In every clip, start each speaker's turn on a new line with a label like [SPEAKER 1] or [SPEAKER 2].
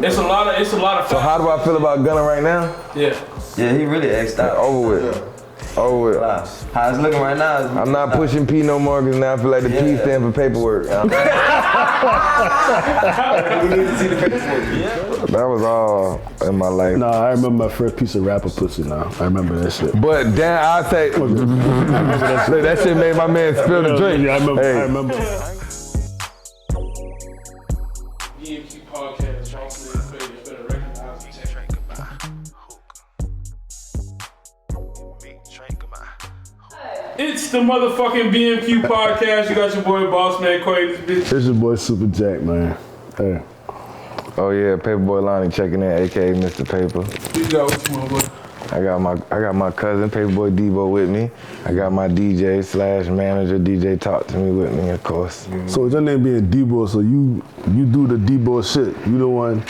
[SPEAKER 1] It's a lot of.
[SPEAKER 2] So how do I feel about Gunna right now?
[SPEAKER 1] Yeah.
[SPEAKER 3] Yeah, he really X'd out.
[SPEAKER 2] Over with. Over with.
[SPEAKER 3] Wow. How it's looking right now is
[SPEAKER 2] I'm not pushing P no more because now I feel like the P stand for paperwork.
[SPEAKER 3] We need to see the paperwork.
[SPEAKER 2] That was all in my life.
[SPEAKER 4] Nah, I remember my first piece of rapper pussy now. I remember that shit.
[SPEAKER 2] But damn, I say that shit made my man spill the drink.
[SPEAKER 4] Yeah, I remember.
[SPEAKER 1] BMQ Podcast, Johnson and Faye, you better recognize the tech. It's the motherfucking BMQ Podcast. You got your boy Boss Man Quay, this bitch.
[SPEAKER 4] It's your boy Super Jack, man. Hey.
[SPEAKER 2] Oh yeah, Paperboy Lonnie checking in, aka Mr. Paper.
[SPEAKER 1] You got what you want, boy?
[SPEAKER 2] I got my cousin Paperboy Debo with me. I got my DJ / manager DJ Talk to Me with me, of course.
[SPEAKER 4] So with your name being Debo, so you do the Debo shit. You the one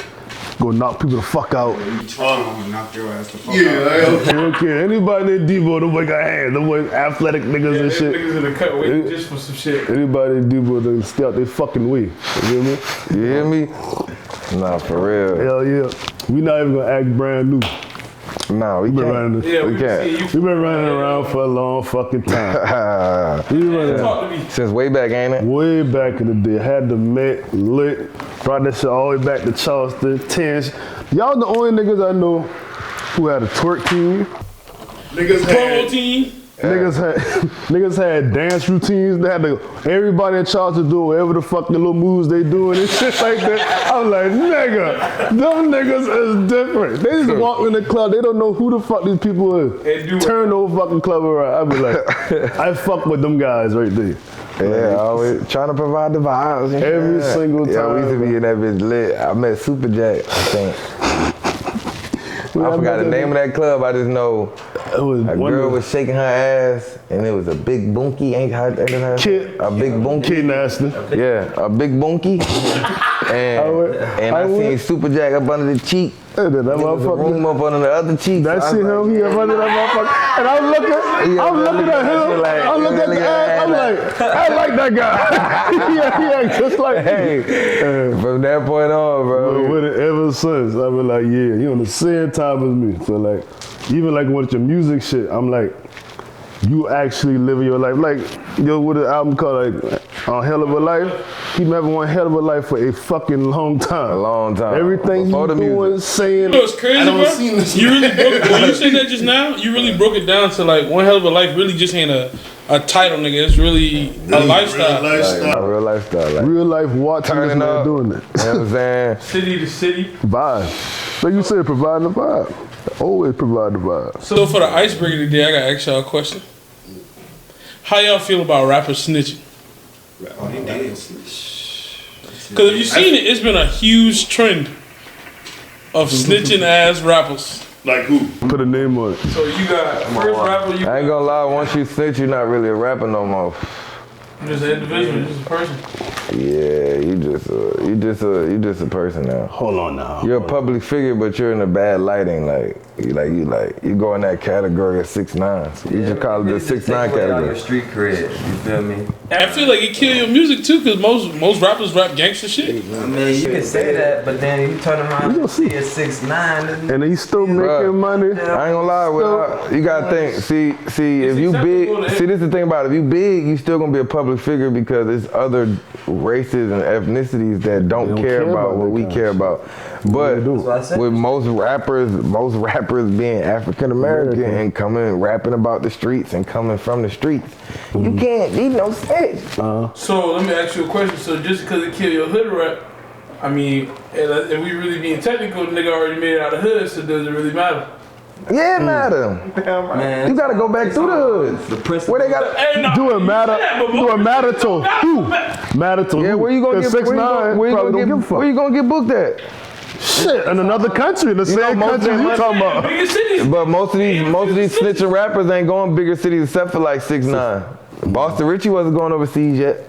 [SPEAKER 4] go knock people the fuck out.
[SPEAKER 5] I'm gonna knock your ass the fuck out.
[SPEAKER 4] Okay. Anybody named Debo, them boy got hands. Them boy athletic niggas and shit.
[SPEAKER 1] Niggas in the cut waiting just for some shit.
[SPEAKER 4] Anybody named Debo, they stay out they fucking way. You hear me?
[SPEAKER 2] You hear me? Nah, for real.
[SPEAKER 4] Hell yeah. We not even gonna act brand new.
[SPEAKER 2] Nah, we can't.
[SPEAKER 4] We
[SPEAKER 2] can't.
[SPEAKER 4] been running around for a long fucking time.
[SPEAKER 1] Talk to me.
[SPEAKER 2] Since way back, ain't it?
[SPEAKER 4] Way back in the day, had the Met lit, brought that shit all the way back to Charleston, 10s. Y'all the only niggas I know who had a twerk team.
[SPEAKER 5] Niggas
[SPEAKER 1] Promo
[SPEAKER 5] had
[SPEAKER 1] team.
[SPEAKER 4] Niggas had dance routines. They had everybody in Charleston do whatever the fucking little moves they doing and shit like that. I'm like, nigga, them niggas is different. They just walk in the club. They don't know who the fuck these people is. Turn the whole fucking club around. I be like, I fuck with them guys right there.
[SPEAKER 2] Yeah, always trying to provide the vibes.
[SPEAKER 4] Every single time.
[SPEAKER 2] Yeah, we used to be in that bitch lit. I met Super Jack, I think. I forgot the name of that club. I just know a girl was shaking her ass, and it was a big bunkie. Ain't how
[SPEAKER 4] Kid.
[SPEAKER 2] A big bunkie.
[SPEAKER 4] Kid nasty.
[SPEAKER 2] Yeah, a big bunkie. And I seen Super Jack up under the cheek.
[SPEAKER 4] That
[SPEAKER 2] There was a
[SPEAKER 4] motherfucker.
[SPEAKER 2] room up under the other cheek.
[SPEAKER 4] I see him, he up under that motherfucker. And I'm looking at him, I'm looking at the ass, I'm like, I like that guy. yeah, just like
[SPEAKER 2] Hey, from that point on, bro.
[SPEAKER 4] With it ever since, I've been like, yeah, you on the same time as me. So like, even like with your music shit, I'm like, you actually living your life. Like, yo, with an album called like, Hell of a Life, he been having one hell of a life for a fucking long time.
[SPEAKER 2] A long time.
[SPEAKER 4] Everything he doing, saying.
[SPEAKER 1] You know what's crazy, bro? You really broke it. When you said that just now, you really broke it down to like one hell of a life really just ain't a title, nigga. It's really a lifestyle.
[SPEAKER 2] Like, a real lifestyle. Like,
[SPEAKER 4] Real life watching this
[SPEAKER 2] turning
[SPEAKER 4] man
[SPEAKER 2] up,
[SPEAKER 4] doing it.
[SPEAKER 2] You know what I'm saying?
[SPEAKER 1] City to city.
[SPEAKER 4] Vibe. Like you said, providing the vibe. Always provide the vibe.
[SPEAKER 1] So for the icebreaker today, I gotta ask y'all a question. How y'all feel about rappers snitching?
[SPEAKER 5] Oh, he did.
[SPEAKER 1] Because if you've seen it, it's been a huge trend of snitching ass rappers.
[SPEAKER 5] Like who?
[SPEAKER 4] Put a name on it.
[SPEAKER 1] So you got first rapper, you
[SPEAKER 2] I ain't gonna lie, once you snitch, you're not really a rapper no more.
[SPEAKER 1] just an individual, just a person.
[SPEAKER 2] Yeah, you just a person now.
[SPEAKER 4] Hold on now.
[SPEAKER 2] You're a public figure, but you're in a bad lighting. You go in that category of 6ix9ine. So you just call it the 6ix9ine
[SPEAKER 3] Your
[SPEAKER 2] category.
[SPEAKER 3] street cred, you feel me?
[SPEAKER 1] I feel like it kill your music too, because most rappers rap gangster shit.
[SPEAKER 3] I mean, you can say that, but then you turn around and see a 6ix9ine.
[SPEAKER 4] And he's still making money.
[SPEAKER 2] I ain't gonna lie, you gotta think. See, if you big, see, this is the thing about it. If you big, you still gonna be a public figure because there's other races and ethnicities that don't care about what we care about. But with most rappers being African American and rapping about the streets and coming from the streets, you can't be no snitch.
[SPEAKER 1] So let me ask you a question. So just because it kill your hood rap, I mean, if we really being technical, the nigga already made it out of the hood, so does it really matter?
[SPEAKER 2] Yeah, it matter.
[SPEAKER 3] Man,
[SPEAKER 2] You gotta go back through the hoods. Where they gotta
[SPEAKER 4] Do it matter. Do it matter to who? Matter to
[SPEAKER 2] Yeah,
[SPEAKER 4] who?
[SPEAKER 2] where you gonna get
[SPEAKER 4] 6ix9ine
[SPEAKER 2] where you
[SPEAKER 4] probably
[SPEAKER 2] gonna
[SPEAKER 4] don't give a
[SPEAKER 2] get
[SPEAKER 4] fuck.
[SPEAKER 2] where you gonna get booked at?
[SPEAKER 4] Shit, in another country, in the same
[SPEAKER 2] most
[SPEAKER 4] country
[SPEAKER 2] of
[SPEAKER 4] you
[SPEAKER 2] them-
[SPEAKER 4] talking about.
[SPEAKER 1] Biggest cities.
[SPEAKER 2] But most of these snitching rappers ain't going bigger cities except for like 6ix9ine. Boston Richie wasn't going overseas yet.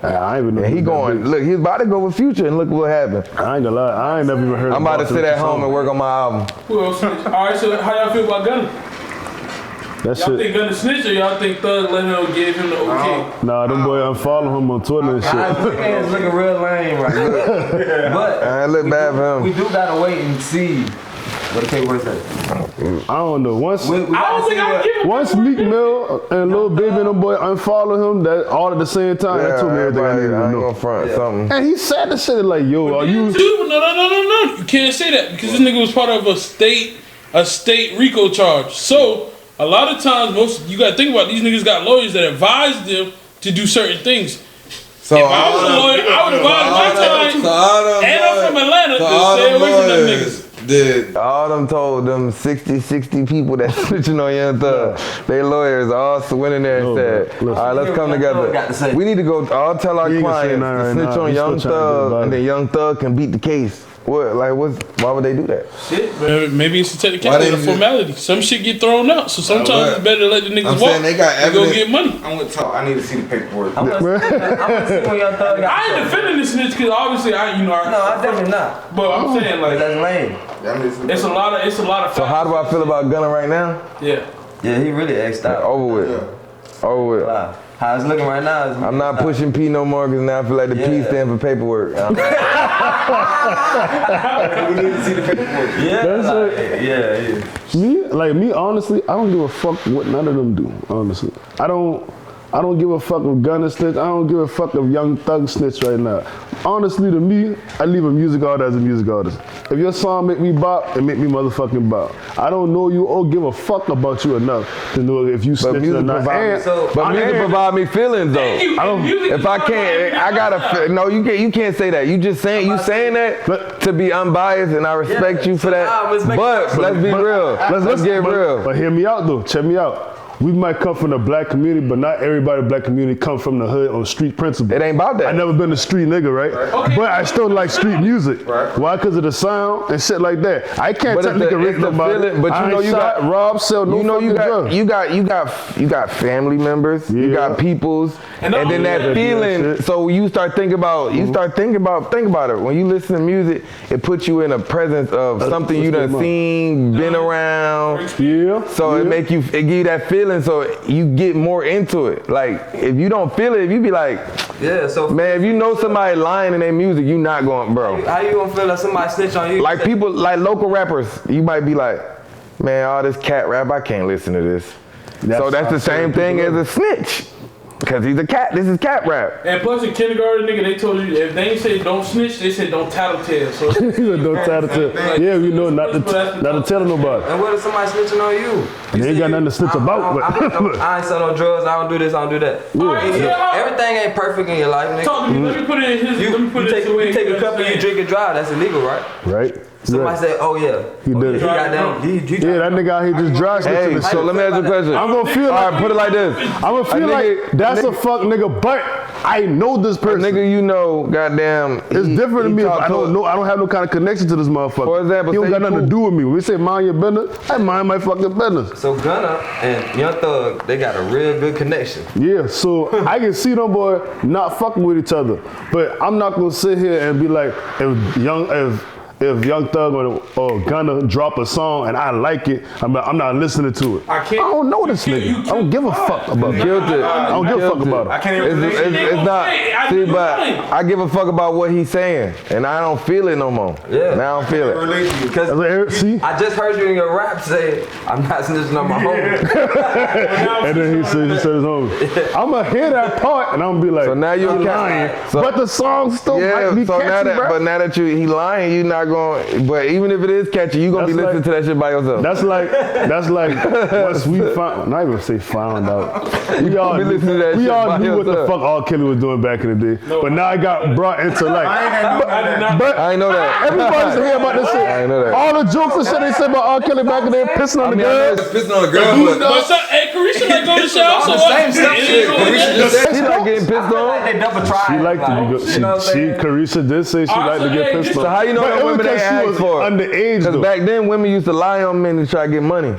[SPEAKER 4] I ain't even know.
[SPEAKER 2] And he
[SPEAKER 4] who that
[SPEAKER 2] going,
[SPEAKER 4] is.
[SPEAKER 2] look, he's about to go with Future and look what happened.
[SPEAKER 4] I ain't gonna lie, I ain't never even heard.
[SPEAKER 2] I'm about to sit at home and work on my album.
[SPEAKER 1] Who else? All right, so how y'all feel about Gunna?
[SPEAKER 4] That
[SPEAKER 1] Y'all think Gunna snitch or y'all think Thug let him give him the okay?
[SPEAKER 4] Nah, them boy unfollow him on Twitter and shit.
[SPEAKER 3] It's looking real lame right now. But
[SPEAKER 2] I look bad for
[SPEAKER 3] we
[SPEAKER 2] him.
[SPEAKER 3] do gotta wait and see what the paperwork says.
[SPEAKER 4] I don't know. Once
[SPEAKER 1] I don't think I'm giving
[SPEAKER 4] once Meek Mill and Lil Baby and them boy unfollow him, that all at the same time, that told me everything I needed to
[SPEAKER 2] ain't
[SPEAKER 4] know.
[SPEAKER 2] gonna front something.
[SPEAKER 4] And he said the shit like, yo, are you?
[SPEAKER 1] No. You can't say that because this nigga was part of a state RICO charge. So a lot of times, you gotta think about these niggas got lawyers that advise them to do certain things.
[SPEAKER 2] So
[SPEAKER 1] If I was a lawyer, I would advise my client, and I'm from Atlanta, to stay away from them niggas.
[SPEAKER 2] All them told them 60 people that snitching on Young Thug, they lawyers all went in there and said, all right, let's come together. We need to go all tell our clients to snitch on Young Thug, and then Young Thug can beat the case. Why would they do that?
[SPEAKER 1] Shit, maybe it's a technicality, a formality. Some shit get thrown out, so sometimes it's better to let the niggas walk and go get money.
[SPEAKER 5] I'm gonna talk. I need to see the paperwork.
[SPEAKER 3] I'm gonna see when Young Thug got.
[SPEAKER 1] I ain't defending this snitch because obviously
[SPEAKER 3] No, I definitely not.
[SPEAKER 1] But I'm saying like
[SPEAKER 3] That's lame.
[SPEAKER 1] it's a lot of.
[SPEAKER 2] So how do I feel about Gunna right now?
[SPEAKER 1] Yeah.
[SPEAKER 3] Yeah, he really X'd out.
[SPEAKER 2] Over with. Over with.
[SPEAKER 3] Wow. How it's looking right now is
[SPEAKER 2] I'm not pushing P no more because now I feel like the P stand for paperwork.
[SPEAKER 5] We need to see the paperwork.
[SPEAKER 4] Me, honestly, I don't give a fuck what none of them do, honestly. I don't give a fuck if Gunna snitch. I don't give a fuck if Young Thug snitch right now. Honestly, to me, I leave a music artist as a music artist. If your song make me bop, it make me motherfucking bop. I don't know you or give a fuck about you enough to know if you snitch or not.
[SPEAKER 2] But music provide me feelings though. If I can't, I gotta. No, you can't say that. You saying that to be unbiased, and I respect you for that. But let's be real. Let's get real.
[SPEAKER 4] But hear me out though. Check me out. We might come from the black community, but not everybody in the black community come from the hood on street principle.
[SPEAKER 2] It ain't about that.
[SPEAKER 4] I never been a street nigga, right?
[SPEAKER 1] Okay.
[SPEAKER 4] But I still like street music. Right. Why? Because of the sound and shit like that. I can't technically rip about it.
[SPEAKER 2] But you know you got
[SPEAKER 4] rob, sell, no drugs.
[SPEAKER 2] You got family members. You got peoples, and then that feeling. So you start thinking about think about it. When you listen to music, it puts you in a presence of something you done seen, been around.
[SPEAKER 4] Yeah.
[SPEAKER 2] So it give you that feeling. So you get more into it. Like if you don't feel it, if you be like,
[SPEAKER 3] so
[SPEAKER 2] man, if you know somebody lying in their music, you not going, bro.
[SPEAKER 3] How you gonna feel like somebody snitch on you?
[SPEAKER 2] Like people, like local rappers, you might be like, man, all this cat rap, I can't listen to this. So that's the same thing as a snitch. Because he's a cat. This is cat rap.
[SPEAKER 1] And plus in kindergarten, nigga, they told you if they ain't say don't snitch, they said don't tattletale. So
[SPEAKER 4] he said don't tattletale. Yeah, we know not to tell nobody.
[SPEAKER 3] And what if somebody snitching on you?
[SPEAKER 4] They ain't got nothing to snitch about.
[SPEAKER 3] I ain't sell no drugs. I don't do this. I don't do that. Everything ain't perfect in your life, nigga.
[SPEAKER 1] Talk to me. Let me put it in his.
[SPEAKER 3] You take a cup and you drink and drive. That's illegal, right?
[SPEAKER 4] Right.
[SPEAKER 3] Somebody say, oh yeah.
[SPEAKER 4] He did it. That nigga out here just dry snitching the shit.
[SPEAKER 2] So let me ask you a question.
[SPEAKER 4] I'm gonna feel
[SPEAKER 2] all right, put it like this.
[SPEAKER 4] I'm gonna feel like that's a fuck nigga, but I know this person.
[SPEAKER 2] Nigga, you know, goddamn.
[SPEAKER 4] It's different to me if I don't know. I don't have no kind of connection to this motherfucker.
[SPEAKER 2] For example,
[SPEAKER 4] he don't got nothing to do with me. When we say mind your business, I mind my fucking business.
[SPEAKER 3] So Gunna and Young Thug, they got a real good connection.
[SPEAKER 4] Yeah, so I can see them boy not fucking with each other, but I'm not gonna sit here and be like, if Young Thug or Gunna drop a song and I like it, I'm not listening to it. I don't know this nigga. I don't give a fuck about it. I don't give a fuck about it.
[SPEAKER 5] I can't even
[SPEAKER 2] it's not. See, but I give a fuck about what he's saying, and I don't feel it no more.
[SPEAKER 3] Yeah.
[SPEAKER 2] Now I don't feel it.
[SPEAKER 3] Because
[SPEAKER 4] see?
[SPEAKER 3] I just heard you in your rap say, I'm not snitching on my homie.
[SPEAKER 4] And then he said his homie. I'm gonna hear that part and I'm gonna be like,
[SPEAKER 2] so now you're
[SPEAKER 4] lying. But the song still might be catchy,
[SPEAKER 2] but now that he lying, you not going. But even if it is catchy, you gonna be listening to that shit by yourself.
[SPEAKER 4] That's like once we found. Not even say found out. We all knew what the fuck R. Kelly was doing back in the day. But now I got brought into like.
[SPEAKER 2] I ain't know that.
[SPEAKER 4] Everybody's hear about this shit.
[SPEAKER 2] I ain't know that.
[SPEAKER 4] All the jokes and shit they said about R. Kelly back in the day, pissing on the girls.
[SPEAKER 5] Pissing on a girl.
[SPEAKER 1] Hey, Carisha like going to shower. So
[SPEAKER 3] same stuff.
[SPEAKER 2] She like getting pissed on.
[SPEAKER 3] They double tried.
[SPEAKER 4] She like to be Carisha did say she like to get pissed on.
[SPEAKER 2] So how you know that women they ask for?
[SPEAKER 4] Underage
[SPEAKER 2] Because back then women used to lie on men to try to get money.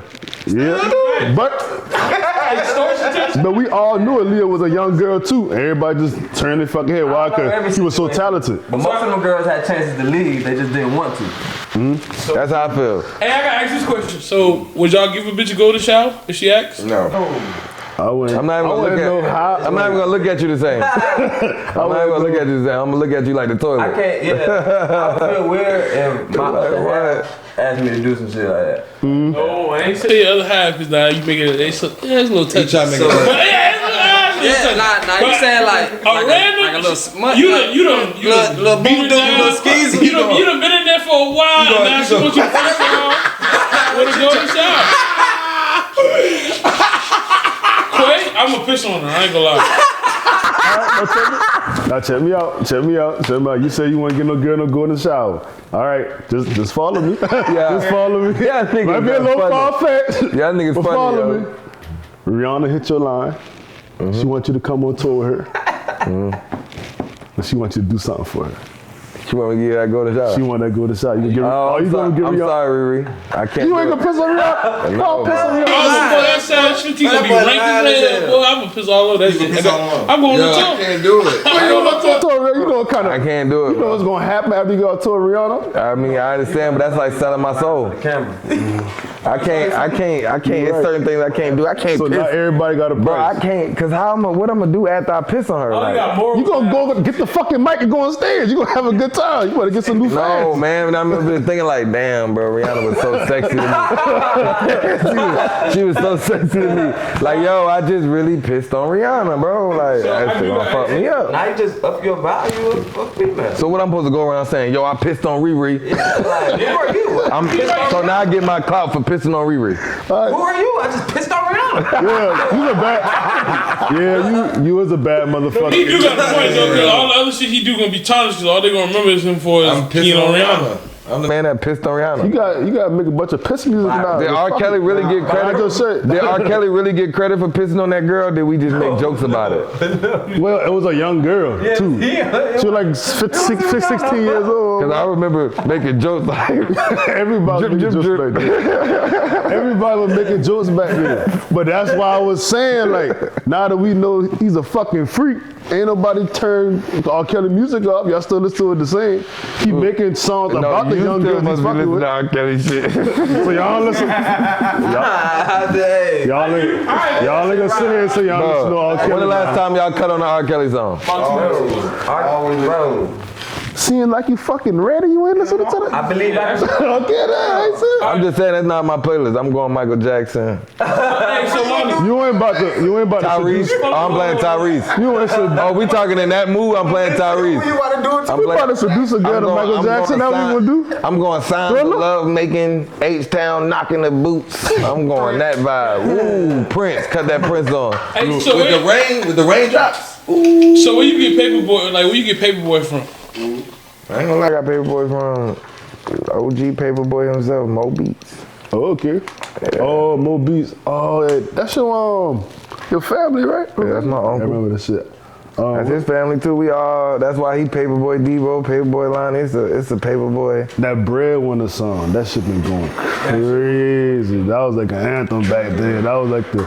[SPEAKER 4] Yeah, but we all knew Aaliyah was a young girl too. Everybody just turned their fucking head. Why? Because she was so talented.
[SPEAKER 3] But most of them girls had chances to leave. They just didn't want to.
[SPEAKER 2] That's how I feel.
[SPEAKER 1] Hey, I gotta ask this question. So, would y'all give a bitch a golden shower if she asks?
[SPEAKER 2] No.
[SPEAKER 4] I wouldn't.
[SPEAKER 2] I'm not even gonna look at you the same. I'm not even gonna look at you the same. I'm gonna look at you like the toilet.
[SPEAKER 3] I can't, yeah. I feel weird if my other half asked me to do some shit like that.
[SPEAKER 1] No, I ain't say the other half because now you make it. It's a little touchy.
[SPEAKER 5] trying to make it
[SPEAKER 1] But yeah,
[SPEAKER 3] Nah, you saying like
[SPEAKER 1] a random,
[SPEAKER 3] like a little smut.
[SPEAKER 1] You done
[SPEAKER 3] little
[SPEAKER 1] beat her
[SPEAKER 3] boo-doo,
[SPEAKER 1] down.
[SPEAKER 3] little skeezer.
[SPEAKER 1] You done been in there for a while, and now she wants you to finish her with a golden shower. Quay, I'm gonna piss on her. I ain't gonna lie.
[SPEAKER 4] Now check me out. You say you want to get no girl no golden shower. All right, just follow me. Just follow me.
[SPEAKER 2] Yeah, niggas
[SPEAKER 4] Might be a little far-fetched.
[SPEAKER 2] Yeah, niggas
[SPEAKER 4] but
[SPEAKER 2] funny,
[SPEAKER 4] follow
[SPEAKER 2] yo.
[SPEAKER 4] me. Rihanna hit your line. She wants you to come on tour with her. And she wants you to do something for her.
[SPEAKER 2] She want me to give you that golden shower.
[SPEAKER 4] She want that golden shower. You give her,
[SPEAKER 2] I'm sorry, Riri. I can't.
[SPEAKER 4] You ain't gonna piss on Rihanna?
[SPEAKER 2] No,
[SPEAKER 4] Piss on
[SPEAKER 1] Oh,
[SPEAKER 4] Rihanna.
[SPEAKER 1] boy, that sound shit. You gonna be ranked as hell. Boy, I'm gonna piss all over that shit. I'm going to
[SPEAKER 5] I
[SPEAKER 1] tour.
[SPEAKER 5] can't do it.
[SPEAKER 1] I'm going to tour.
[SPEAKER 4] You know what kind of,
[SPEAKER 2] I can't do it.
[SPEAKER 4] you know what's gonna happen after you go on tour with Rihanna?
[SPEAKER 2] I mean, I understand, but that's like selling my soul.
[SPEAKER 3] Camera.
[SPEAKER 2] I can't. It's certain things I can't do. I can't
[SPEAKER 4] So
[SPEAKER 2] piss.
[SPEAKER 4] not everybody got a
[SPEAKER 2] Bro, I
[SPEAKER 4] price.
[SPEAKER 2] can't, cause what I'm gonna do after I piss on her?
[SPEAKER 1] Oh, you
[SPEAKER 2] Like,
[SPEAKER 1] got more.
[SPEAKER 4] You gonna go get the fucking mic and go on stage. You gonna have a good time. You better get some new
[SPEAKER 2] no,
[SPEAKER 4] fans.
[SPEAKER 2] man. I'm been thinking like, damn, bro, Rihanna was so sexy to me. she was so sexy to me. Like, yo, I just really pissed on Rihanna, bro. Like, that's gonna fuck me up.
[SPEAKER 3] Now you just up your value of fuck female.
[SPEAKER 2] So what I'm supposed to go around saying, yo, I pissed on Riri.
[SPEAKER 3] Like, who are you?
[SPEAKER 2] So now I get my clout for pissing on Riri.
[SPEAKER 3] Who are you? I just pissed on Rihanna.
[SPEAKER 4] Yeah, you a bad. Yeah, you was a bad motherfucker.
[SPEAKER 1] He do got a point though, cause all the other shit he do gonna be tarnished. Cause all they gonna remember is him for is peeing on Rihanna.
[SPEAKER 2] I'm the man that pissed on Rihanna.
[SPEAKER 4] You gotta make a bunch of piss music now.
[SPEAKER 2] Did R. Kelly really get
[SPEAKER 4] I just
[SPEAKER 2] credit?
[SPEAKER 4] said.
[SPEAKER 2] Did R. Kelly really get credit for pissing on that girl? Or did we just make jokes about it?
[SPEAKER 4] Well, it was a young girl too. She was like 16 years old.
[SPEAKER 2] Cause I remember making jokes like
[SPEAKER 4] Everybody was making jokes back then. Everybody was making jokes back then. But that's why I was saying, like, now that we know he's a fucking freak, ain't nobody turned R. Kelly music up. Y'all still listen to it the same. He making songs about the young girls he's fucking with.
[SPEAKER 2] R. Kelly shit.
[SPEAKER 4] So y'all listen. Y'all ain't gonna sit here and say y'all listen to R. Kelly.
[SPEAKER 2] When the last time y'all cut on an R. Kelly song?
[SPEAKER 3] Always roll.
[SPEAKER 4] Seeing like you fucking ready, you ain't listening to that?
[SPEAKER 3] I believe I can.
[SPEAKER 4] Okay, that ain't it.
[SPEAKER 2] I'm just saying that's not my playlist. I'm going Michael Jackson.
[SPEAKER 1] Hey, so Lonnie,
[SPEAKER 4] You ain't about to
[SPEAKER 2] Tyrese.
[SPEAKER 4] seduce.
[SPEAKER 2] I'm playing Tyrese.
[SPEAKER 4] You ain't seduce.
[SPEAKER 2] Oh, we talking in that mood? I'm playing Tyrese.
[SPEAKER 5] You want to do it
[SPEAKER 2] I'm
[SPEAKER 4] We about to seduce a girl to Michael Jackson. That what we gonna do?
[SPEAKER 2] I'm going Sounds of
[SPEAKER 4] Thriller?
[SPEAKER 2] Love, making H-Town, knocking the boots. I'm going that vibe. Ooh, Prince, cut that Prince on.
[SPEAKER 1] hey, so
[SPEAKER 5] with the raindrops.
[SPEAKER 1] so where you get Paperboy? Like where you get Paperboy from?
[SPEAKER 2] I ain't gonna lie, I got Paperboy from OG Paperboy himself, Mo Beats.
[SPEAKER 4] Oh, okay. Oh, Mo Beats. Oh, yeah. That's your family, right?
[SPEAKER 2] Yeah, that's my
[SPEAKER 4] I
[SPEAKER 2] uncle.
[SPEAKER 4] remember this shit.
[SPEAKER 2] That's his family too. That's why he Paperboy Devo, Paperboy line. It's a Paperboy.
[SPEAKER 4] That Breadwinner song, that shit been going crazy. That was like an anthem back then. That was like the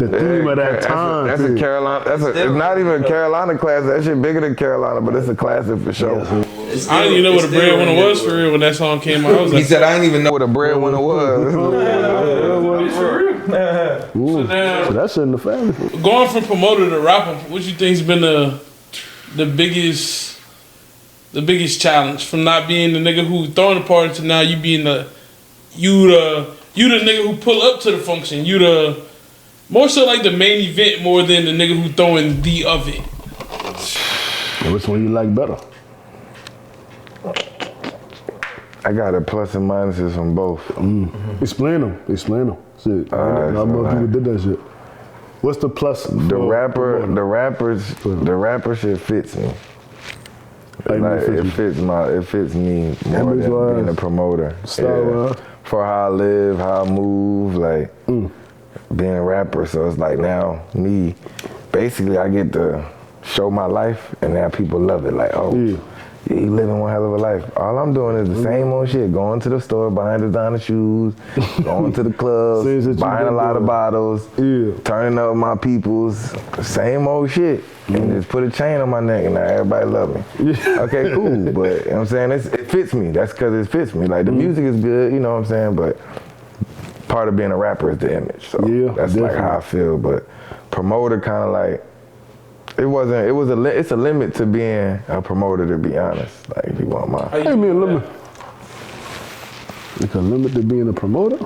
[SPEAKER 4] theme of that time.
[SPEAKER 2] That's a Carolina. It's not even a Carolina classic. That shit bigger than Carolina, but it's a classic for sure.
[SPEAKER 1] I didn't even know what a breadwinner was for real when that song came out. I was
[SPEAKER 5] He
[SPEAKER 1] like,
[SPEAKER 5] said, I didn't even know
[SPEAKER 2] What a breadwinner was.
[SPEAKER 1] for real.
[SPEAKER 4] Ooh,
[SPEAKER 1] now-
[SPEAKER 4] so that shit in the family.
[SPEAKER 1] Going from promoter to rapper, what you think's been the biggest challenge from not being the nigga who throwing the party to now you being the nigga who pull up to the function. You the more so like the main event more than the nigga who throwing the event.
[SPEAKER 4] Which one you like better?
[SPEAKER 2] I got a plus and minuses from both.
[SPEAKER 4] Explain them. Shit. Not more people did that shit. What's the plus?
[SPEAKER 2] The rapper shit fits me. Like, it fits me more than being a promoter.
[SPEAKER 4] Style,
[SPEAKER 2] For how I live, how I move, like being a rapper. So it's like now me, basically I get to show my life and now people love it. Like, oh, Yeah, you living one hell of a life. All I'm doing is the same old shit. Going to the store, buying designer shoes, going to the club, buying a lot of bottles, turning up my peoples, same old shit. And just put a chain on my neck and now everybody love me. Okay, cool. But you know what I'm saying? It fits me. That's because it fits me. Like the music is good, you know what I'm saying? But part of being a rapper is the image. So that's definitely like how I feel. But promoter kind of like, it's a limit to being a promoter, to be honest. Like if you want my.
[SPEAKER 4] How you mean a limit? Like a limit to being a promoter?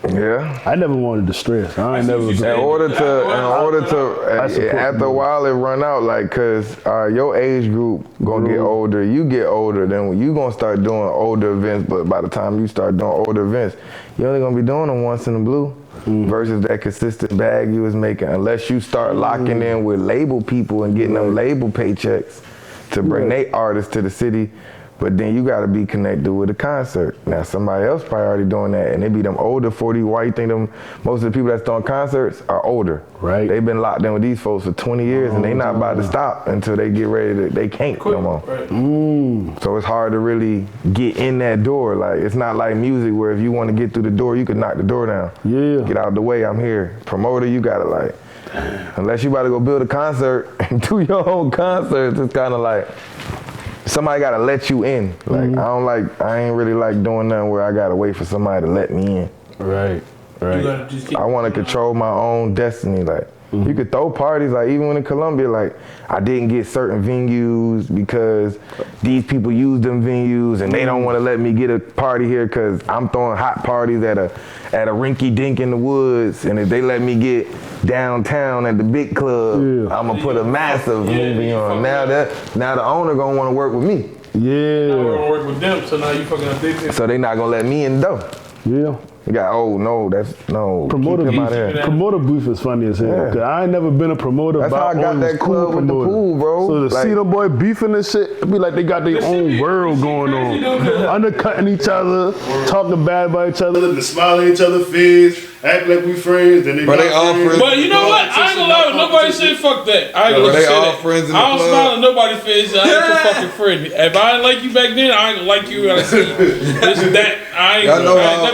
[SPEAKER 2] Yeah.
[SPEAKER 4] I never wanted to stress. I ain't never.
[SPEAKER 2] In order to, after a while it run out, like, cause your age group gonna get older, you get older, then you gonna start doing older events. But by the time you start doing older events, you only gonna be doing them once in the blue. Versus that consistent bag you was making, unless you start locking in with label people and getting them label paychecks to bring their artists to the city. But then you gotta be connected with a concert. Now somebody else probably already doing that, and they be them older 40. Why you think them most of the people that's doing concerts are older? Right. They've been locked in with these folks for 20 years, and they not about to stop until they get ready to. They can't no more. Right. So it's hard to really get in that door. Like it's not like music where if you want to get through the door, you can knock the door down. Yeah. Get out the way. I'm here. Promoter, you gotta like. Unless you about to go build a concert and do your own concerts, it's kind of like. Somebody gotta let you in. Like I ain't really like doing nothing where I gotta wait for somebody to let me in. Right. I wanna control my own destiny. Like you could throw parties, like even in Colombia, like I didn't get certain venues because these people use them venues and they don't wanna let me get a party here because I'm throwing hot parties at a rinky dink in the woods, and if they let me get downtown at the big club, I'm gonna put a massive movie on. Now the owner gonna wanna work with me. Yeah.
[SPEAKER 1] Now we're gonna work with them, so now you fucking addicted.
[SPEAKER 2] So they not gonna let me in the door. Yeah. You got,
[SPEAKER 4] promoter beef is funny as hell. Cause I ain't never been a promoter.
[SPEAKER 2] That's how I got that club with the pool, bro.
[SPEAKER 4] So to see them boy beefing and shit, it be like they got their own world going on. Undercutting each other, talking bad about each other,
[SPEAKER 6] to smile at each other's face, act like we friends, then they
[SPEAKER 5] all friends.
[SPEAKER 1] But you know what? I ain't gonna lie, nobody say fuck that. I ain't gonna say that. I don't smile at nobody's face. I ain't your fucking friend. If I didn't like you back then, I ain't gonna like you when I see you. This that.
[SPEAKER 5] Y'all know how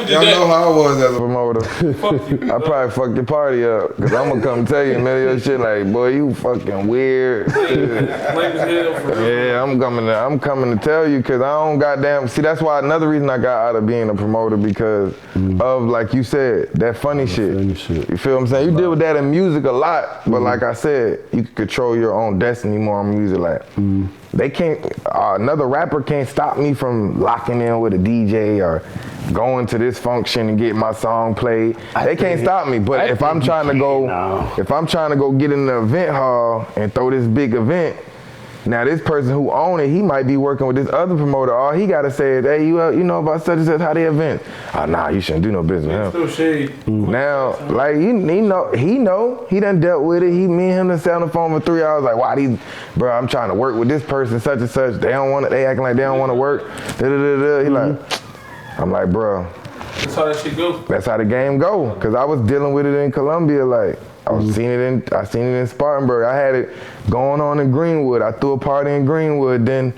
[SPEAKER 5] I was as a promoter.
[SPEAKER 1] Fuck you.
[SPEAKER 2] I probably fucked your party up, cause I'm gonna come tell you, man, your shit like, boy, you fucking weird. Yeah, I'm coming to tell you, cause I don't goddamn. See, that's why another reason I got out of being a promoter, because of, like you said, that funny shit. You feel what I'm saying? You deal with that in music a lot, but like I said, you can control your own destiny more on music. Like they can't. Another rapper can't stop me from locking in with a DJ or going to this function and get my song played. They can't stop me. But if I'm trying to go get in the event hall and throw this big event, now this person who own it, he might be working with this other promoter. All he gotta say is, hey, you know about such and such, how they event? Nah, you shouldn't do no business with him. Now, like he done dealt with it. Me and him done sat on the phone for 3 hours. Like, why bro? I'm trying to work with this person, such and such. They acting like they don't want to work. He like, I'm like, bro.
[SPEAKER 1] That's how that shit go.
[SPEAKER 2] That's how the game go. Cause I was dealing with it in Colombia, like. I seen it in Spartanburg. I had it going on in Greenwood. I threw a party in Greenwood. Then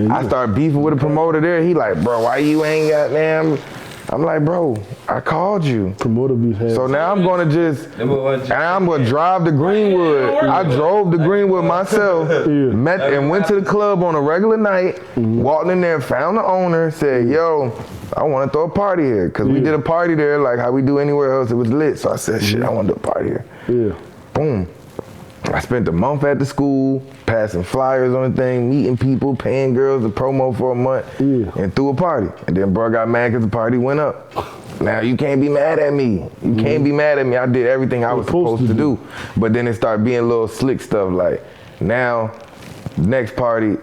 [SPEAKER 2] I started beefing with a promoter there. He like, bro, why you ain't got damn? I'm like, bro, I called you.
[SPEAKER 4] Promoter beef.
[SPEAKER 2] So now I'm gonna drive to Greenwood. I drove to Greenwood myself, met and went to the club on a regular night, walked in there, found the owner, said, yo, I want to throw a party here. Cause we did a party there like how we do anywhere else. It was lit. So I said, shit, I want to do a party here. Yeah. Boom. I spent a month at the school, passing flyers on the thing, meeting people, paying girls a promo for a month, and threw a party. And then bro got mad because the party went up. Now you can't be mad at me. You can't be mad at me. I did everything I was supposed to do. But then it started being little slick stuff like, now, next party,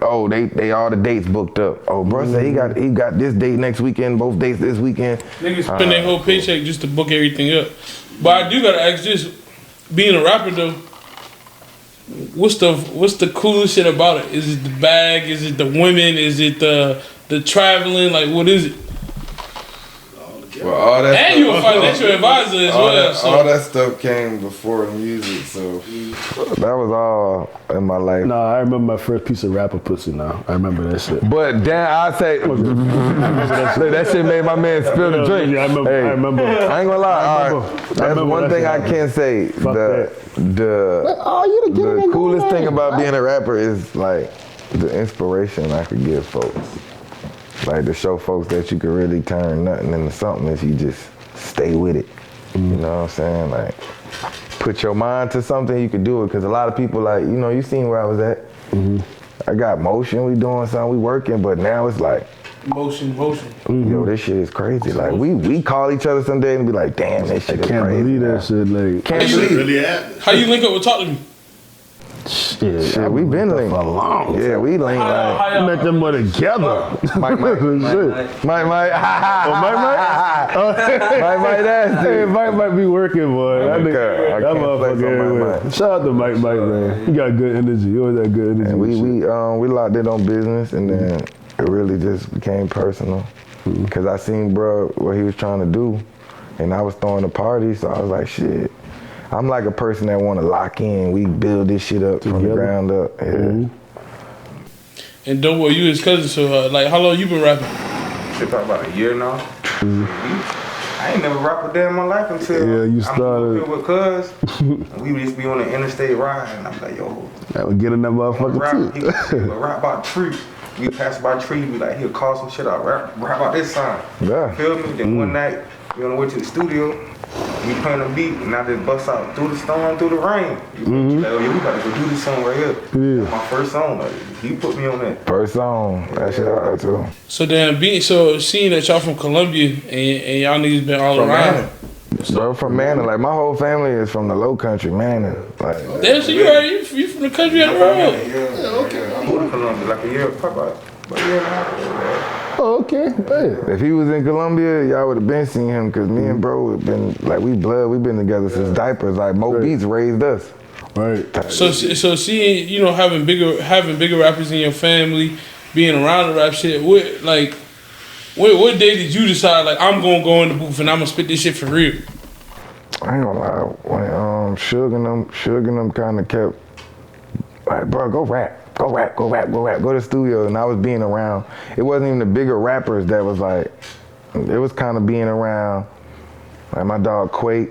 [SPEAKER 2] they all the dates booked up. Oh, bro said he got this date next weekend, both dates this weekend.
[SPEAKER 1] Niggas spend their whole paycheck just to book everything up. But I do gotta ask this, being a rapper though, what's the coolest shit about it? Is it the bag? Is it the women? Is it the traveling? Like, what is it?
[SPEAKER 5] But all that
[SPEAKER 1] And you a financial advisor as well.
[SPEAKER 5] All that stuff came before the music, so
[SPEAKER 2] that was all in my life.
[SPEAKER 4] Nah, I remember my first piece of rapper pussy now. I remember that shit.
[SPEAKER 2] But damn, I say that shit made my man spill the drink.
[SPEAKER 4] Yeah, I remember.
[SPEAKER 2] Hey,
[SPEAKER 4] I remember.
[SPEAKER 2] I ain't gonna lie. That's one thing I can say. The coolest thing about being a rapper is like the inspiration I could give folks. Like to show folks that you can really turn nothing into something if you just stay with it. You know what I'm saying? Like put your mind to something, you could do it. Cause a lot of people like, you know, you seen where I was at. I got motion, we doing something, we working, but now it's like
[SPEAKER 1] Motion.
[SPEAKER 2] yo, this shit is crazy. Like we call each other someday and be like, damn, this shit is crazy.
[SPEAKER 4] Can't believe that shit. Like,
[SPEAKER 2] Can't believe it.
[SPEAKER 6] Really happened.
[SPEAKER 1] How you link up with Talk to Me?
[SPEAKER 4] shit,
[SPEAKER 2] we been linked
[SPEAKER 4] for long.
[SPEAKER 2] Yeah, we linked like
[SPEAKER 4] I met them together.
[SPEAKER 2] Mike.
[SPEAKER 4] Shit.
[SPEAKER 2] Mike.
[SPEAKER 4] Mike?
[SPEAKER 2] Nasty.
[SPEAKER 4] Hey, Mike might be working, boy.
[SPEAKER 2] I
[SPEAKER 4] That
[SPEAKER 2] can't flex on
[SPEAKER 4] everywhere.
[SPEAKER 2] Mike.
[SPEAKER 4] Shout out to Mike, man. He got good energy. He always got good energy.
[SPEAKER 2] And we locked in on business, and then it really just became personal. Cause I seen bro what he was trying to do, and I was throwing a party, so I was like, shit. I'm like a person that want to lock in. We build this shit up from the ground up. Yeah.
[SPEAKER 1] And don't worry, you his cousin, so like, how long you been rapping?
[SPEAKER 7] Shit, probably about a year now. I ain't never rapped a day in my life until
[SPEAKER 4] you started.
[SPEAKER 7] I'm with cuz. We would just be on the interstate ride, and I'm like, yo,
[SPEAKER 4] I would get in that motherfucker
[SPEAKER 7] rap,
[SPEAKER 4] too.
[SPEAKER 7] he would rap about a tree. We pass by a tree, be like, he'll call some shit out, rap about this sign.
[SPEAKER 2] Yeah.
[SPEAKER 7] Feel me? Then one night, we on the way to the studio, we playing a beat, and I just bust out through the storm, through the rain. Like, oh yeah, we about to go do this song right here.
[SPEAKER 4] Yeah.
[SPEAKER 7] That's my first song. Like, he put me on that.
[SPEAKER 2] First song, that shit hard too.
[SPEAKER 1] So seeing that y'all from Columbia and y'all niggas been all
[SPEAKER 2] From
[SPEAKER 1] around.
[SPEAKER 2] Manning. Bro, from Manning. Like my whole family is from the low country, Manning. Like,
[SPEAKER 1] Damn, so you from the country at the road.
[SPEAKER 7] Yeah, okay. I moved to Columbia like a year, probably about a year and a half.
[SPEAKER 4] Oh, okay. Hey.
[SPEAKER 2] if he was in Columbia, y'all would have been seeing him, cause me and bro have been like we been together since diapers. Like Mo Beats raised us.
[SPEAKER 4] Right.
[SPEAKER 1] So seeing, you know, having bigger rappers in your family, being around the rap shit, what day did you decide, like, I'm gonna go in the booth and I'm gonna spit this shit for real?
[SPEAKER 2] I ain't gonna lie, when Suge and them kind of kept like, bro, go rap, go to the studio, and I was being around. It wasn't even the bigger rappers that was like, it was kind of being around, like my dog Quake,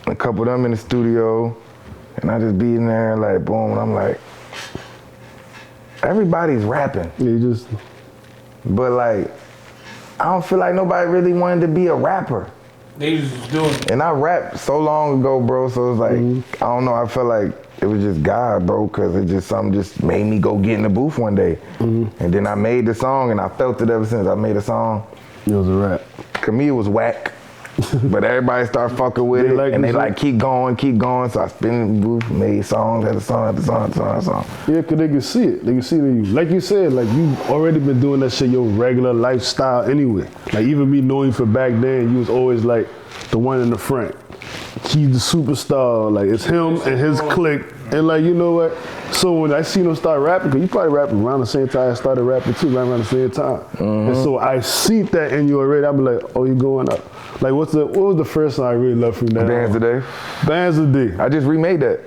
[SPEAKER 2] a couple of them in the studio, and I just be in there like, boom, and I'm like, everybody's rapping.
[SPEAKER 4] Yeah,
[SPEAKER 2] But like, I don't feel like nobody really wanted to be a rapper.
[SPEAKER 1] They was just doing it.
[SPEAKER 2] And I rapped so long ago, bro, so it's like, I don't know, I felt like it was just God, bro, because it just something just made me go get in the booth one day. And then I made the song, and I felt it ever since I made a song.
[SPEAKER 4] it was a rap.
[SPEAKER 2] To me, it was whack. But everybody started fucking with it, and they like, keep going. So I spin in the booth, made songs after song after song after song.
[SPEAKER 4] Yeah, because they can see it. They can see it in you. Like you said, like you already been doing that shit your regular lifestyle anyway. Like even me knowing you for back then, you was always like the one in the front. He's the superstar. Like it's him and his clique. And like, you know what? So when I seen him start rapping, because you probably rapping around the same time I started rapping too, right around the same time. And so I see that in you already. I be like, oh, you going up. Like what was the first song I really loved from that?
[SPEAKER 2] Bands Today.
[SPEAKER 4] Bands Today.
[SPEAKER 2] I just remade that.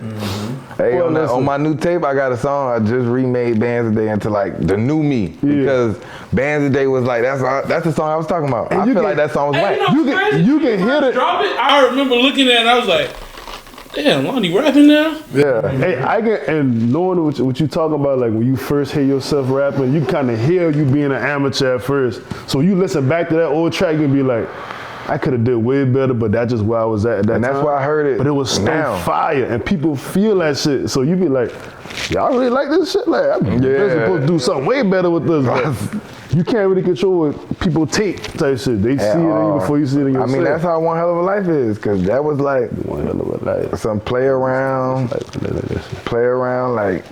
[SPEAKER 2] Hey,
[SPEAKER 4] Well,
[SPEAKER 2] on my new tape, I got a song. I just remade Bands Today into like the new me, because Bands Today was like that's the song I was talking about.
[SPEAKER 4] And
[SPEAKER 2] I feel like that song was whack.
[SPEAKER 4] You can hear it.
[SPEAKER 1] Drop it. I remember looking at it and I was like, damn, Lonnie rapping now?
[SPEAKER 2] Yeah.
[SPEAKER 4] Hey, and knowing what you talking about, like when you first hear yourself rapping, you kind of hear you being an amateur at first. So when you listen back to that old track, you be like, I could have did way better, but that's just where I was at that
[SPEAKER 2] And
[SPEAKER 4] time.
[SPEAKER 2] that's why I heard it.
[SPEAKER 4] But it was still
[SPEAKER 2] now.
[SPEAKER 4] fire, and people feel that shit. So you be like, y'all really like this shit? Like, I'm supposed to do something way better with this. But you can't really control what people take type shit. They see it in you before you see it in yourself.
[SPEAKER 2] I mean, that's how One Hell of a Life is, because that was like
[SPEAKER 4] One hell of a life.
[SPEAKER 2] some play around, like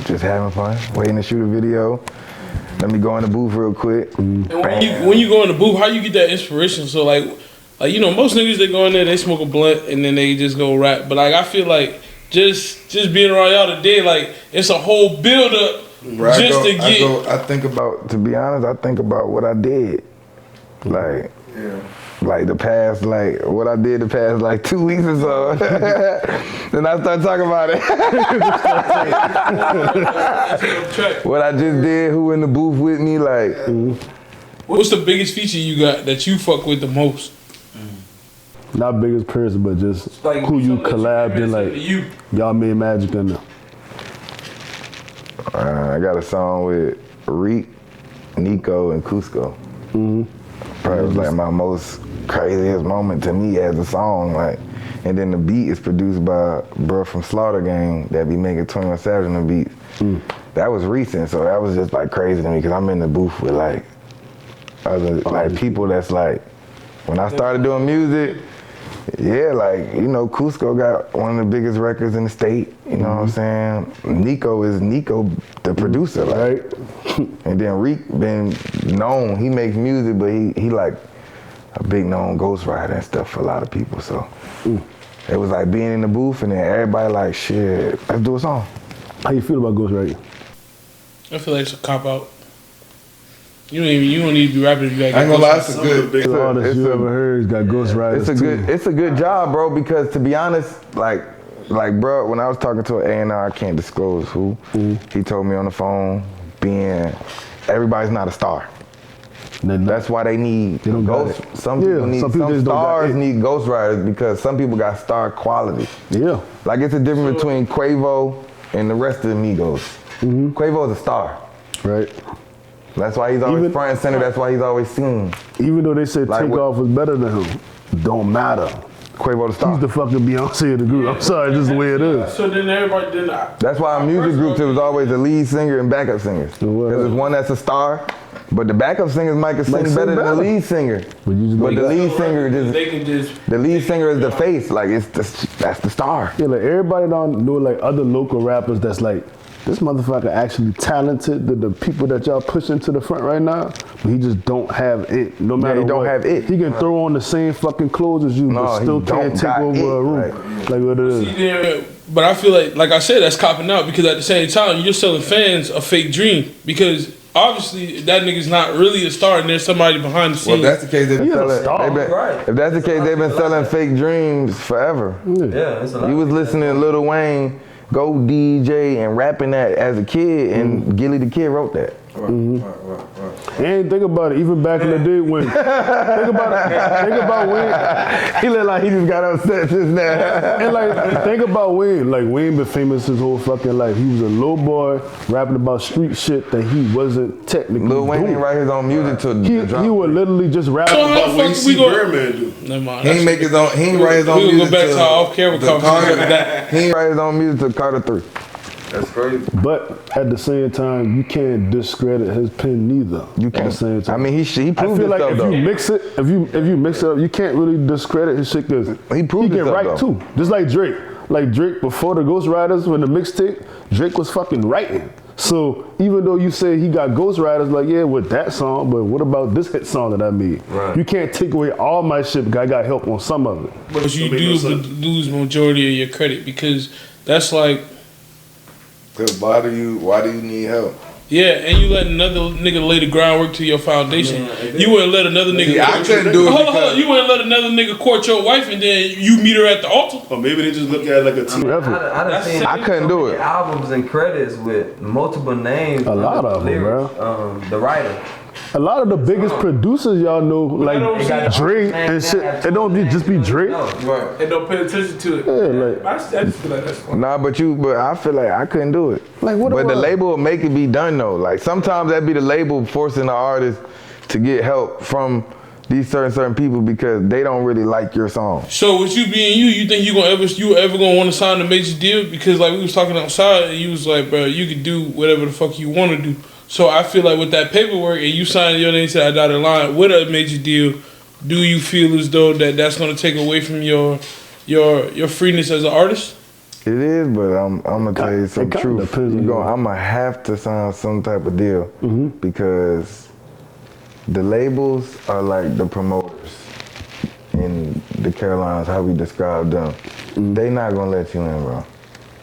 [SPEAKER 2] just having fun, waiting to shoot a video. Let me go in the booth real quick.
[SPEAKER 1] And when you go in the booth, how you get that inspiration? So like you know, most niggas, they go in there, they smoke a blunt, and then they just go rap. But like, I feel like just being around y'all today, like it's a whole build up
[SPEAKER 5] to
[SPEAKER 2] I think about what I did. Like, like the past, like what I did the past like 2 weeks or so. Then I start talking about it. What I just did, who in the booth with me, like.
[SPEAKER 1] What's the biggest feature you got that you fuck with the most?
[SPEAKER 4] Not biggest person, but just
[SPEAKER 1] Like
[SPEAKER 4] who you
[SPEAKER 1] something that
[SPEAKER 4] collabed
[SPEAKER 1] you
[SPEAKER 4] in, like y'all made magic in there.
[SPEAKER 2] I got a song with Reek, Nico, and Cusco. Probably was like my most craziest moment to me as a song. Like, and then the beat is produced by bro from Slaughter Gang that be making 21 Savage on the beats. That was recent, so that was just like crazy to me because I'm in the booth with like other like people that's like, when I started doing music, yeah, like, you know, Cusco got one of the biggest records in the state, you know what I'm saying? Nico is Nico, the producer, like. And then Reek been known, he makes music, but he like a big known ghostwriter and stuff for a lot of people, so. It was like being in the booth and then everybody like, shit, let's do a song.
[SPEAKER 4] How you feel about ghostwriting?
[SPEAKER 1] I feel like it's a cop out. You don't need to be rapping if you got.
[SPEAKER 5] I ain't gonna lie, it's a good.
[SPEAKER 4] It's all that you ever heard, he's got ghostwriters
[SPEAKER 2] It's a good job, bro, because to be honest, like bro, when I was talking to an A&R, I can't disclose who, he told me on the phone, everybody's not a star. That's why they need ghost. Some stars need ghostwriters because some people got star quality.
[SPEAKER 4] Yeah.
[SPEAKER 2] Like it's a difference between Quavo and the rest of the Migos. Quavo's a star.
[SPEAKER 4] Right.
[SPEAKER 2] That's why he's always front and center. That's why he's always seen.
[SPEAKER 4] Even though they said
[SPEAKER 2] Like
[SPEAKER 4] Takeoff was better than him, don't matter.
[SPEAKER 2] Quavo the star.
[SPEAKER 4] He's the fucking Beyonce of the group. I'm sorry, this is the way it is.
[SPEAKER 1] So then everybody did.
[SPEAKER 2] That's why in music groups it was always the lead singer and backup singers. Because there's one that's a star, but the backup singers might sing better than the lead singer. But the lead singer the lead singer is the face. Like that's the star.
[SPEAKER 4] Yeah, like everybody don't know like other local rappers that's like, this motherfucker actually talented, the people that y'all pushing to the front right now, but he just don't have it. No matter
[SPEAKER 2] he don't have it.
[SPEAKER 4] He can throw on the same fucking clothes as you, but still can't take over a room. Like what it is.
[SPEAKER 1] Yeah, but I feel like I said, that's copping out because at the same time, you're selling fans a fake dream because obviously that nigga's not really a star and there's somebody behind the scenes.
[SPEAKER 5] Well, if that's the case, they've been
[SPEAKER 2] selling. If that's the case, they've been selling fake dreams forever.
[SPEAKER 3] Yeah, it's a lot.
[SPEAKER 2] You was listening to Lil Wayne go DJ and rapping that as a kid, and Gilly the Kid wrote that.
[SPEAKER 4] Right. And think about it, even back in the day when, think about when.
[SPEAKER 2] He look like he just got upset just now.
[SPEAKER 4] And like, think about Wayne. Like Wayne been famous his whole fucking life. He was a little boy rapping about street shit that he wasn't technically
[SPEAKER 2] Lil Wayne didn't write his own music till
[SPEAKER 4] he would literally just rap
[SPEAKER 1] So how
[SPEAKER 4] about
[SPEAKER 1] the
[SPEAKER 4] what
[SPEAKER 1] fuck we go?
[SPEAKER 6] Birdman do.
[SPEAKER 1] Never mind.
[SPEAKER 5] He ain't make his own. He ain't write his own
[SPEAKER 1] We'll
[SPEAKER 5] music.
[SPEAKER 1] go back to our off-camera conversation with that.
[SPEAKER 2] He ain't write his own music till Carter 3.
[SPEAKER 5] That's crazy.
[SPEAKER 4] But at the same time, you can't discredit his pen neither.
[SPEAKER 2] You
[SPEAKER 4] At the
[SPEAKER 2] can't.
[SPEAKER 4] same time.
[SPEAKER 2] I mean, he
[SPEAKER 4] I
[SPEAKER 2] proved
[SPEAKER 4] feel like
[SPEAKER 2] himself
[SPEAKER 4] if
[SPEAKER 2] though.
[SPEAKER 4] you mix it, if you mix it up, you can't really discredit his shit because
[SPEAKER 2] He proved
[SPEAKER 4] can
[SPEAKER 2] himself,
[SPEAKER 4] write
[SPEAKER 2] though.
[SPEAKER 4] too. Just like Drake. Like Drake before the Ghost Riders, when the mixtape, Drake was fucking writing. So even though you say he got Ghost Riders, like yeah, with that song, but what about this hit song that I made?
[SPEAKER 3] Right.
[SPEAKER 4] You can't take away all my shit because I got help on some of it.
[SPEAKER 1] But you do lose majority of your credit because that's like,
[SPEAKER 5] Cause why do you need help?
[SPEAKER 1] yeah, and you let another nigga lay the groundwork to your foundation. You wouldn't let another nigga.
[SPEAKER 5] See, I couldn't do it
[SPEAKER 1] Hold on,
[SPEAKER 5] because-
[SPEAKER 1] you wouldn't let another nigga court your wife and then you meet her at the altar.
[SPEAKER 6] Or maybe they just look at it like a team.
[SPEAKER 3] I done seen
[SPEAKER 2] I couldn't do it.
[SPEAKER 3] albums and credits with multiple names.
[SPEAKER 4] A lot of them,
[SPEAKER 3] lyrics, the writer.
[SPEAKER 4] A lot of the biggest producers y'all know, like Drake and shit, it don't just be Drake.
[SPEAKER 5] Right.
[SPEAKER 1] And don't pay attention to it.
[SPEAKER 4] Yeah, like,
[SPEAKER 1] I just feel like that's fun.
[SPEAKER 2] Nah, but I feel like I couldn't do it.
[SPEAKER 4] Like, what
[SPEAKER 2] But the
[SPEAKER 4] about-
[SPEAKER 2] label will make it be done though. Like sometimes that be the label forcing the artist to get help from these certain people because they don't really like your song.
[SPEAKER 1] So with you being you think you ever gonna want to sign a major deal? Because like we was talking outside and you was like, bro, you could do whatever the fuck you want to do. So I feel like with that paperwork and you signing your name to that dotted line with a major deal, do you feel as though that's gonna take away from your freeness as an artist?
[SPEAKER 2] It is, but I'm gonna tell you some
[SPEAKER 4] It kinda
[SPEAKER 2] truth.
[SPEAKER 4] depends on you.
[SPEAKER 2] I'm gonna have to sign some type of deal because the labels are like the promoters in the Carolinas, how we describe them. They not gonna let you in, bro.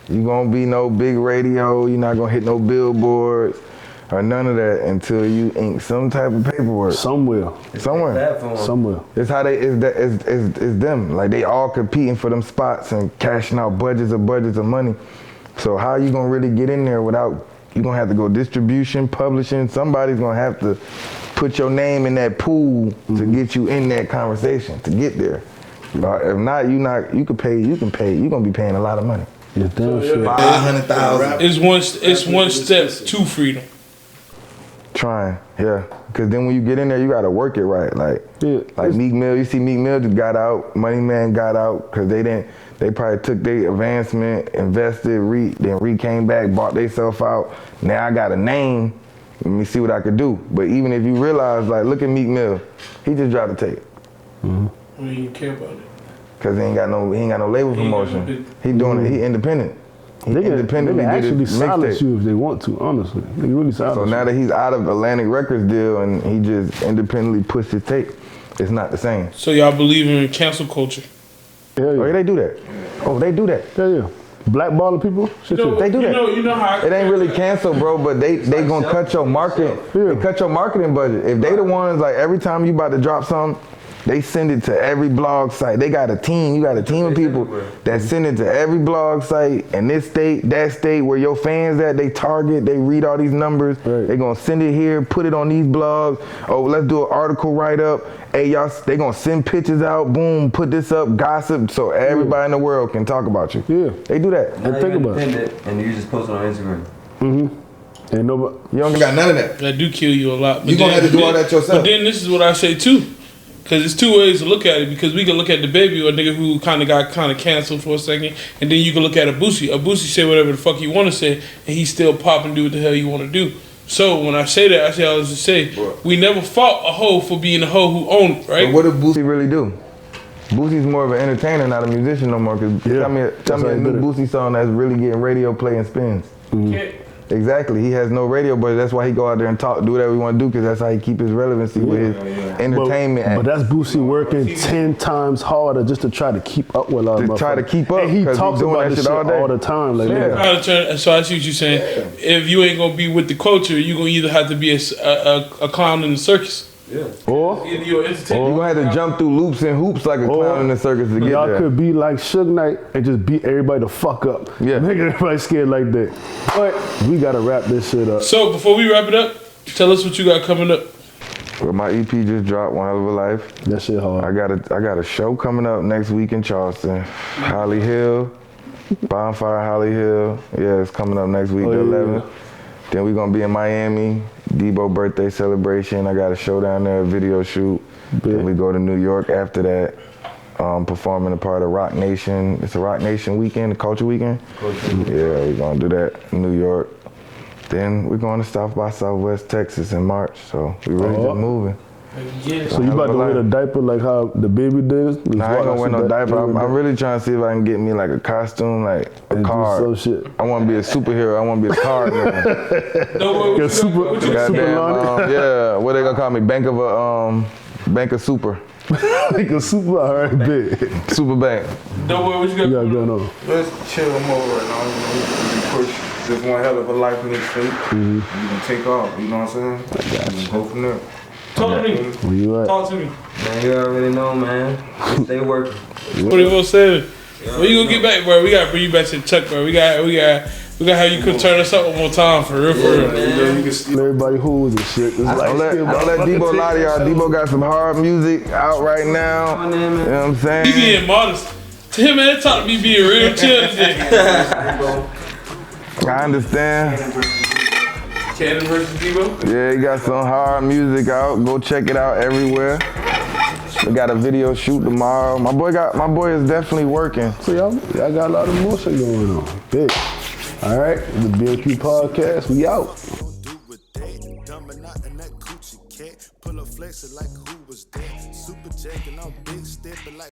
[SPEAKER 2] You gonna be no big radio. You're not gonna hit no billboards. or none of that until you ink some type of paperwork.
[SPEAKER 4] Somewhere.
[SPEAKER 2] It's how they, it's them. Like they all competing for them spots and cashing out budgets of money. So how you gonna really get in there without, you gonna have to go distribution, publishing, somebody's gonna have to put your name in that pool to get you in that conversation, to get there. If not, you can pay, you're gonna be paying a lot of money.
[SPEAKER 4] Yeah, damn sure.
[SPEAKER 5] 500,000.
[SPEAKER 1] It's one step to freedom.
[SPEAKER 2] Trying, yeah. Cause then when you get in there, you gotta work it right. Like Meek Mill, you see Meek Mill just got out, Money Man got out, cause they probably took their advancement, invested, then came back, bought themselves out. Now I got a name, let me see what I could do. But even if you realize, like, look at Meek Mill, he just dropped a tape.
[SPEAKER 1] I mean, you care about it.
[SPEAKER 2] Cause he ain't got no label promotion. He doing it, he independent.
[SPEAKER 4] They can actually silence you if they want to, honestly. They can really silence you.
[SPEAKER 2] So now that he's out of Atlantic Records deal and he just independently pushed his tape, it's not the same.
[SPEAKER 1] So y'all believe in cancel culture?
[SPEAKER 4] Hell yeah.
[SPEAKER 2] Oh, they do that. Oh, they do that.
[SPEAKER 4] Yeah. Blackballing people? Shit,
[SPEAKER 2] they do that.
[SPEAKER 1] You know how
[SPEAKER 2] it ain't really canceled, bro, but they gonna cut your market. They cut your marketing budget. If they the ones, like, every time you about to drop something, they send it to every blog site. They got a team. You got a team of people that send it to every blog site in this state, that state, where your fans at. They target. They read all these numbers. Right. They gonna send it here, put it on these blogs. Oh, let's do an article write up. Hey, y'all. They gonna send pictures out. Boom, put this up. Gossip, so everybody in the world can talk about you.
[SPEAKER 4] Yeah,
[SPEAKER 2] they do that.
[SPEAKER 3] And think about it. And you just post it on Instagram.
[SPEAKER 4] Ain't nobody.
[SPEAKER 2] You don't got none of that.
[SPEAKER 1] That do kill you a lot.
[SPEAKER 2] You gonna have to do all that yourself.
[SPEAKER 1] But then this is what I say too. Because there's two ways to look at it. Because we can look at the baby, or a nigga who kind of got canceled for a second, and then you can look at a Boosie. A Boosie say whatever the fuck he want to say, and he still pop and do what the hell he want to do. So when I say that, I say all this to say, we never fought a hoe for being a hoe who owned it, right?
[SPEAKER 2] But what did Boosie really do? Boosie's more of an entertainer, not a musician no more. Cause tell me a new Boosie song that's really getting radio play and spins. Exactly. He has no radio, but that's why he go out there and talk, do whatever he want to do, because that's how he keep his relevancy with his entertainment.
[SPEAKER 4] But that's Boosie working 10 times harder just to try to keep up with us.
[SPEAKER 2] To try to keep up.
[SPEAKER 4] And he talks about this shit all the time. Like,
[SPEAKER 1] So I see what you're saying. If you ain't gonna be with the culture, you gonna either have to be a clown in the circus.
[SPEAKER 2] Yeah. Or you're gonna have to jump through loops and hoops like a clown in the circus to get there.
[SPEAKER 4] Y'all could be like Suge Knight and just beat everybody the fuck up.
[SPEAKER 2] Yeah.
[SPEAKER 4] Make everybody scared like that. But we gotta wrap this shit up.
[SPEAKER 1] So before we wrap it up, tell us what you got coming up.
[SPEAKER 2] Well, my EP just dropped, One Hell of a Life.
[SPEAKER 4] That shit hard.
[SPEAKER 2] I got a show coming up next week in Charleston. Holly Hill. Bonfire Holly Hill. Yeah, it's coming up next week, the 11th. Then we're gonna be in Miami, Debo birthday celebration. I got a show down there, a video shoot. Then we go to New York after that, performing a part of Rock Nation. It's a Rock Nation weekend, a culture weekend. Yeah, we're gonna do that in New York. Then we're going to South by Southwest Texas in March. So we really just moving.
[SPEAKER 1] Yeah.
[SPEAKER 4] So you about to wear a diaper like how the baby did?
[SPEAKER 2] Nah, I ain't gonna wear no diaper. I'm really trying to see if I can get me like a costume, like a card.
[SPEAKER 4] Shit.
[SPEAKER 2] I want to be a superhero. I want to be a card nigga. Yeah, what they gonna call me? Bank of Super.
[SPEAKER 4] Bank of Super, all right, big.
[SPEAKER 2] Super Bank.
[SPEAKER 1] Don't worry, what you got
[SPEAKER 4] going on?
[SPEAKER 7] Let's chill more right now. We push just one hell of a life in this state. You can take off, you know what I'm saying? I got you. Go from there.
[SPEAKER 1] Talk to me.
[SPEAKER 4] Where you at?
[SPEAKER 1] Talk to me.
[SPEAKER 3] Man, you already know, man. Just stay working.
[SPEAKER 1] 24/7. When you gonna get back, bro? We gotta bring you back to the Chuck, bro. We got how you could turn us up one more time for real, for real.
[SPEAKER 4] Everybody who's and shit.
[SPEAKER 2] Don't let Debo lie to y'all. Debo got some hard music out right now. You know what I'm saying?
[SPEAKER 1] He being modest. To him, man, talk to me being real chill today.
[SPEAKER 2] I understand.
[SPEAKER 1] Cannon versus Debo?
[SPEAKER 2] Yeah, he got some hard music out. Go check it out everywhere. We got a video shoot tomorrow. My boy is definitely working.
[SPEAKER 4] So y'all got a lot of motion going on. Big. All right, the BMQ Podcast, we out. Pull up flexing like who was there. Super jacking, I'm big stepping like